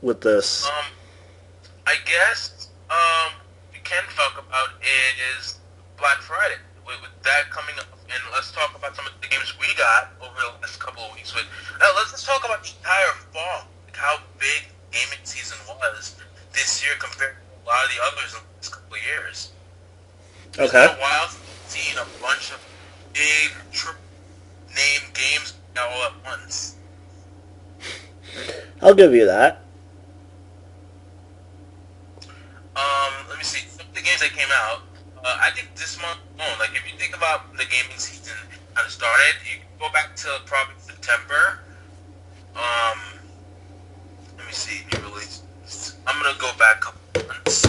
with this? I guess we can talk about is Black Friday. With that coming up, and let's talk about some of the games we got over the last couple of weeks. Let's just talk about the entire fall, like how big gaming season was this year compared to a lot of the others in the last couple of years. It's Okay. been a while since we've seen a bunch of big triple name games all at once. I'll give you that. Let me see. Some of the games that came out, I think this month alone, like if you think about the gaming season kind of started, you can go back to probably September. Let me see, new release. I'm gonna go back a couple months.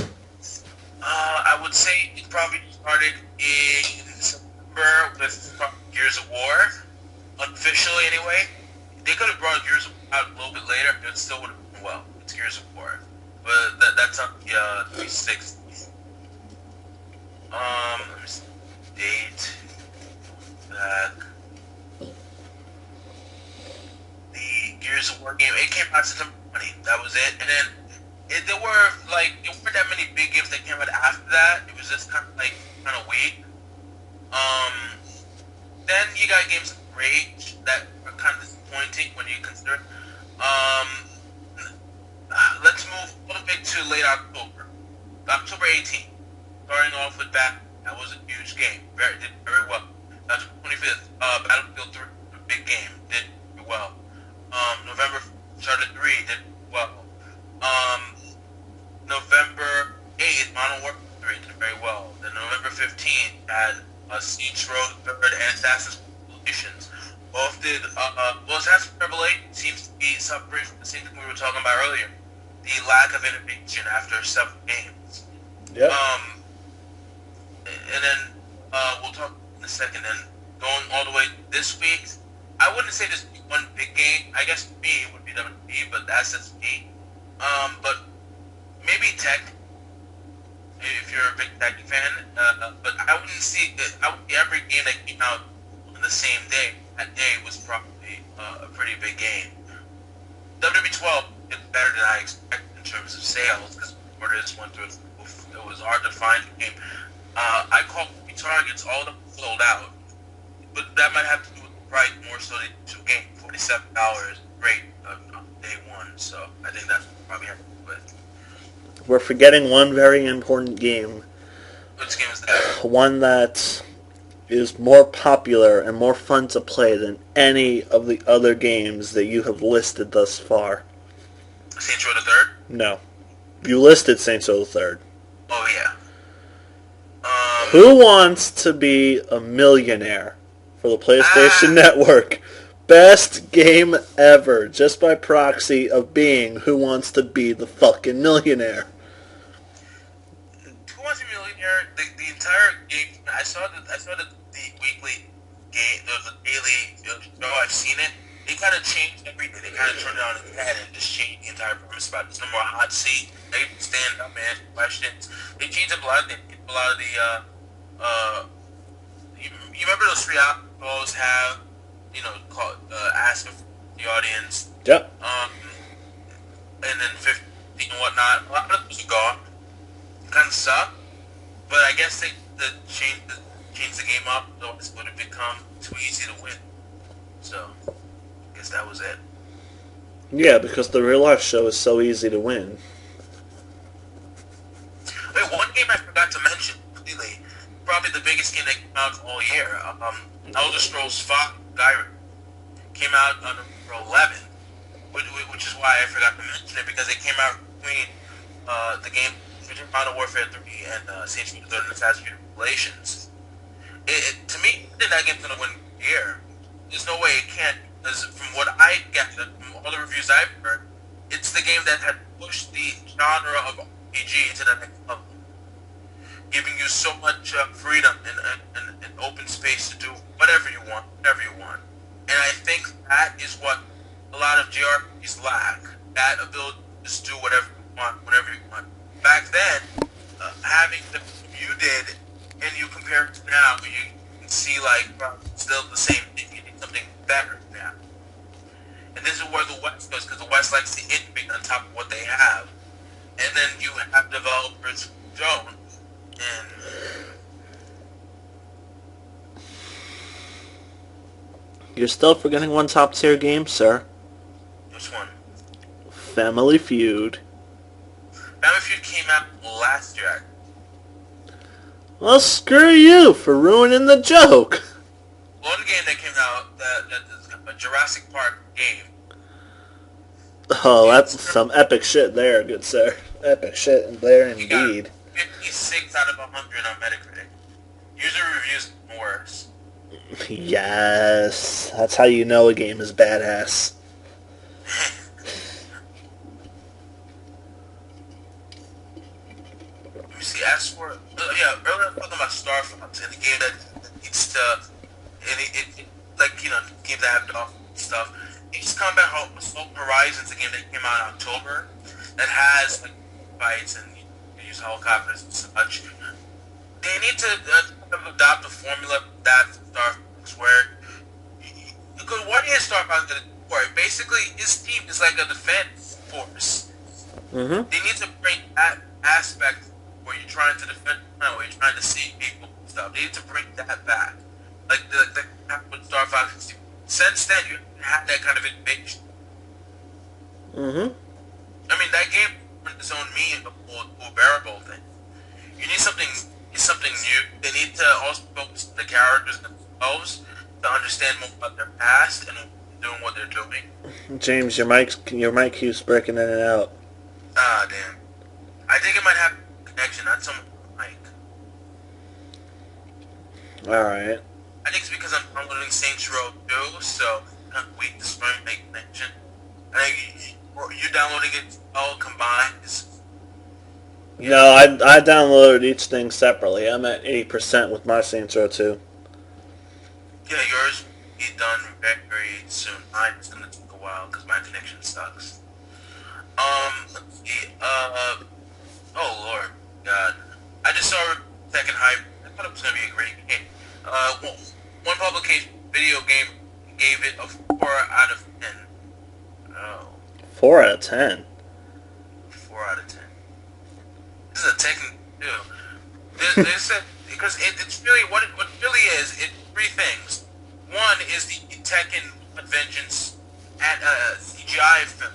I would say it probably started in September with Gears of War, unofficially anyway. They could have brought Gears of War out a little bit later, but it still would have been well. It's Gears of War, but that's on the 360. Let me see. Date. Back. The Gears of War game, it came out September 20. That was it. And then there weren't that many big games that came out after that. It was just kind of weak. Then you got games like Rage that are kind of disappointing when you consider. Let's move a little bit to late October. October 18th. Starting off with that was a huge game. Did very well. That's 25th. Battlefield 3, a big game. Did very well. November Uncharted 3 did well. November 8th, Modern Warfare 3 did very well. Then November 15th had Siege Road 3rd and Assassin's Creed Revelations. Both did, Assassin's Creed Revelations seems to be suffering from the same thing we were talking about earlier. The lack of innovation after several games. Yep. And then we'll talk in a second. And going all the way this week, I wouldn't say there's one big game. I guess for me it would be WWE, but that's just me. But maybe Tech, if you're a big Tech fan. But I wouldn't see every game that came out on the same day. That day was probably a pretty big game. WWE 12 did better than I expected in terms of sales because orders went through. It was hard to find a game. I called targets, all of them sold out. But that might have to do with the price more so than the game. $47, great on day one. So I think that's probably have to do with. We're forgetting one very important game. Which game is that? One that is more popular and more fun to play than any of the other games that you have listed thus far. Saints Row the Third? No. You listed Saints Row the Third. Oh, yeah. Who wants to be a millionaire for the PlayStation Network? Best game ever, just by proxy of being Who Wants to Be the fucking Millionaire. Who Wants to Be a Millionaire? The entire game. I saw the weekly game, the daily show. I've seen it. They kind of changed everything. They kind of turned it on its head and just changed the entire premise about there's no more hot seat. They stand up and ask questions. They changed up a lot of things. A lot of the you remember those three shows have ask the audience. Yep. And then 15 and whatnot. A lot of those are gone. Kind of suck. But I guess they changed the game up, so it would have become too easy to win. So I guess that was it. Yeah, because the real life show is so easy to win. Wait, one game I forgot to mention completely. Probably the biggest game that came out all year. Elder Scrolls V Skyrim came out on November 11th, which is why I forgot to mention it because it came out between the game between Modern Warfare 3 and Saints Row the Third and Assassin's Creed Revelations. To me, I think that game's gonna win the year. There's no way it can't. Because from what I get, from all the reviews I've heard, it's the game that had pushed the genre of RPG to the next level, giving you so much freedom and open space to do whatever you want. And I think that is what a lot of JRPGs lack, that ability to just do whatever you want, whenever you want. Back then, having the you did, and you compare it to now, you can see, still the same thing. You need something better now. And this is where the West goes, because the West likes to innovate on top of what they have. And then you have developers who don't. And You're still forgetting one top tier game, sir. which one? Family Feud. Family Feud came out last year. Well, screw you for ruining the joke. One game that came out, that is a Jurassic Park game. Oh, that's some epic shit there, good sir. Epic shit there He got indeed. 56 out of 100 on Metacritic. User reviews worse. Yes, that's how you know a game is badass. Let me see. As for earlier I was talking about Star Fox and the game that needs to, and like games that have dog stuff. Ace Combat Assault Horizons, a game that came out in October, that has like fights and you use helicopters and such. They need to adopt a formula that Star Fox where because what is Star Fox going to do for it? Basically, his team is like a defense force. Mm-hmm. They need to bring that aspect where you're trying to defend, where you're trying to save people and stuff. They need to bring that back. Like the with Star Fox. Since then, you had that kind of invasion. Mm-hmm. I mean, that game turned its own mean to a bearable thing. You need something new. They need to also focus on the characters themselves to understand more about their past and doing what they're doing. James, your mic keeps breaking in and out. Ah, damn. I think it might have a connection, not so much mic. Alright. I think it's because I'm downloading Saints Row 2, so kind of weak to start make connection. I think you downloading it all combined is... No, I downloaded each thing separately. I'm at 80% with my Saints Row 2. Yeah, yours will be done very, very soon. Mine's gonna take a while because my connection sucks. Let's see. Oh Lord, God. I just saw Second Hype. I thought it was gonna be a great game. One publication video game gave it a 4 out of 10. Oh. 4 out of 10? 4 out of 10. This is a Tekken 2. They said because it's really what it really is. It's three things. One is the Tekken Vengeance at CGI film.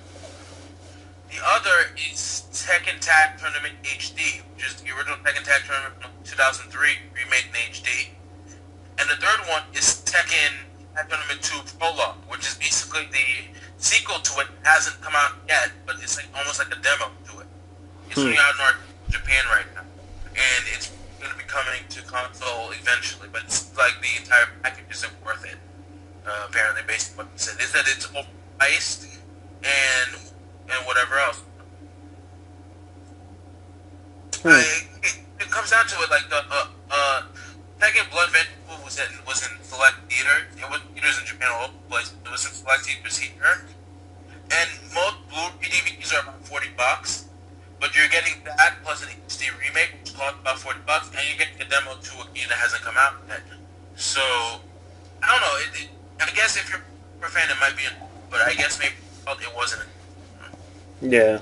The other is Tekken Tag Tournament HD, which is the original Tekken Tag Tournament from 2003 remade in HD. And the third one is Tekken Tag Tournament 2 Prologue, which is basically the sequel to it. It hasn't come out yet, but it's like almost like a demo to it. It's only out in Japan right now, and it's going to be coming to console eventually. But it's like the entire package isn't worth it. Apparently, based on what they said, is that it's overpriced and whatever else. It comes down to it like the Tekken Blood Vengeance was in select theaters. It was theaters in Japan all over the place. It was in select theaters here, and most Blu-ray DVDs are about $40. But you're getting that plus an HD remake, which costs about $40, and you're getting a demo to a game that hasn't come out yet. So I don't know. I guess if you're a fan, it might be, but I guess maybe it wasn't. Yeah.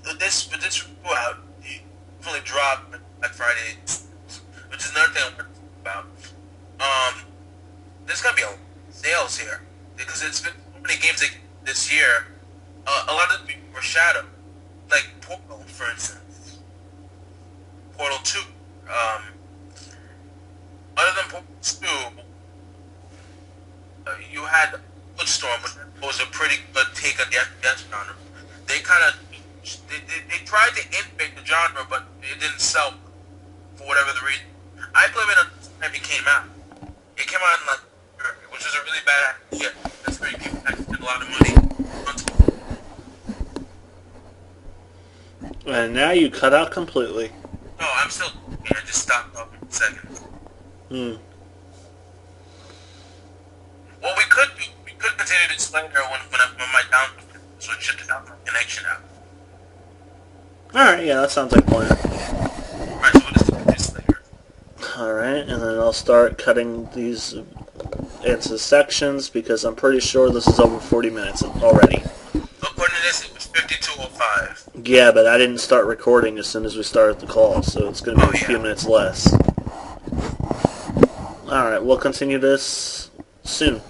With this review out, it definitely dropped at Friday, which is another thing I'm going to talk about. There's gonna be a sales here because it's been so many games this year. A lot of them were shadowed, like Portal, for instance. Portal 2. Other than Portal 2, you had Bloodstorm, which was a pretty good take on the FPS genre. They kind of they tried to innovate the genre, but it didn't sell for whatever the reason. I played it at the time it came out. It came out in like, which was a really bad idea. That's where people had to spend a lot of money. And now you cut out completely. No, I'm still. Yeah, I just stopped talking for a second. What we could do, we could continue this later when my down switch to down connection out. Alright, yeah, that sounds like a plan. Alright, so we'll just do this later. Alright, and then I'll start cutting these into sections because I'm pretty sure this is over 40 minutes already. According to this, it was 52:05. Yeah, but I didn't start recording as soon as we started the call, so it's going to be a few minutes less. Alright, we'll continue this soon.